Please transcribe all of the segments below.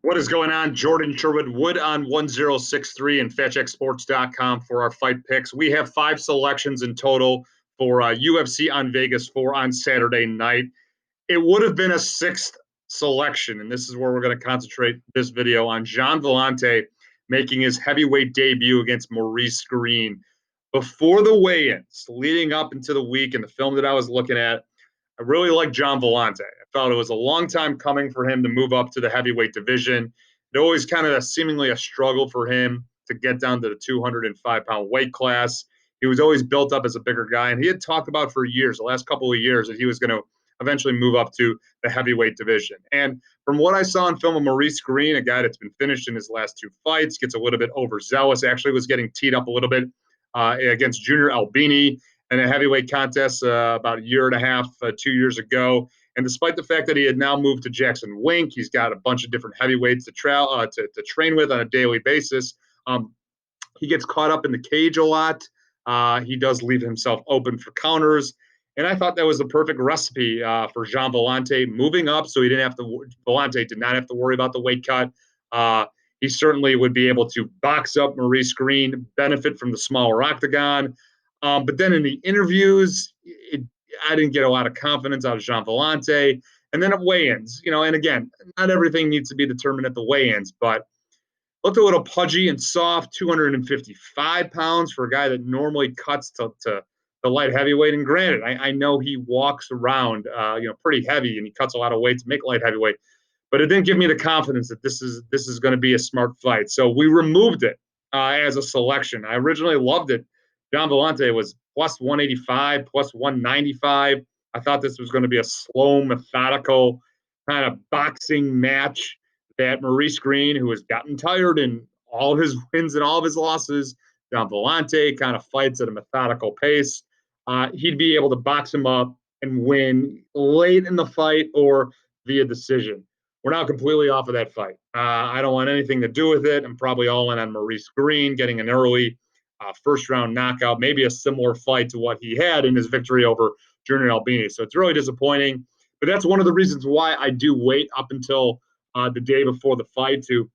What is going on? Jordan Sherwood Wood on 1063 and FatCheckSports.com for our fight picks. We have 5 selections in total for UFC on Vegas 4 on Saturday night. It would have been a 6th selection, and this is where we're going to concentrate this video on Gian Villante making his heavyweight debut against Maurice Green. Before the weigh-ins, leading up into the week and the film that I was looking at, I really like Gian Villante. I felt it was a long time coming for him to move up to the heavyweight division. It always kind of seemingly a struggle for him to get down to the 205-pound weight class. He was always built up as a bigger guy, and he had talked about for years, the last couple of years, that he was going to eventually move up to the heavyweight division. And from what I saw in film of Maurice Green, a guy that's been finished in his last 2 fights, gets a little bit overzealous, actually was getting teed up a little bit against Junior Albini in a heavyweight contest about a year and a half, 2 years ago. And despite the fact that he had now moved to Jackson Wink, he's got a bunch of different heavyweights to train with on a daily basis. He gets caught up in the cage a lot. He does leave himself open for counters. And I thought that was the perfect recipe for Gian Villante moving up, so Villante did not have to worry about the weight cut. He certainly would be able to box up Maurice Green, benefit from the smaller octagon. But then in the interviews, I didn't get a lot of confidence out of Gian Villante. And then at weigh-ins, and again, not everything needs to be determined at the weigh-ins, but looked a little pudgy and soft, 255 pounds for a guy that normally cuts to the light heavyweight. And granted, I know he walks around, pretty heavy, and he cuts a lot of weight to make light heavyweight. But it didn't give me the confidence that this is going to be a smart fight. So we removed it as a selection. I originally loved it. Gian Villante was plus 185, plus 195. I thought this was going to be a slow, methodical kind of boxing match that Maurice Green, who has gotten tired in all of his wins and all of his losses, Gian Villante kind of fights at a methodical pace. He'd be able to box him up and win late in the fight or via decision. We're now completely off of that fight. I don't want anything to do with it. I'm probably all in on Maurice Green getting an early first-round knockout, maybe a similar fight to what he had in his victory over Junior Albini. So it's really disappointing. But that's one of the reasons why I do wait up until the day before the fight to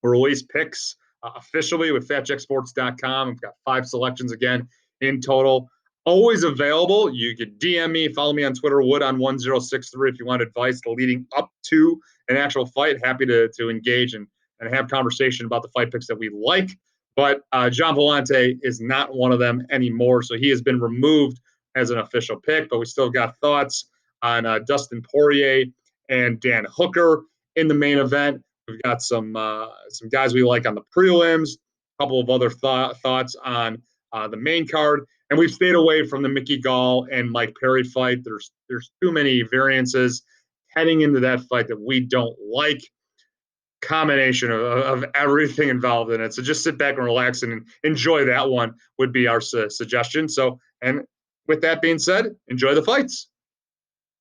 release picks officially with FatCheckSports.com. I've got 5 selections again in total. Always available. You could DM me, follow me on Twitter, Wood on 1063 if you want advice leading up to an actual fight. Happy to engage and have conversation about the fight picks that we like. But Gian Villante is not one of them anymore, so he has been removed as an official pick. But we still got thoughts on Dustin Poirier and Dan Hooker in the main event. We've got some guys we like on the prelims, a couple of other thoughts on the main card, and we've stayed away from the Mickey Gall and Mike Perry fight. There's too many variances heading into that fight that we don't like. Combination of everything involved in it. So just sit back and relax and enjoy that one would be our suggestion. So, and with that being said, enjoy the fights.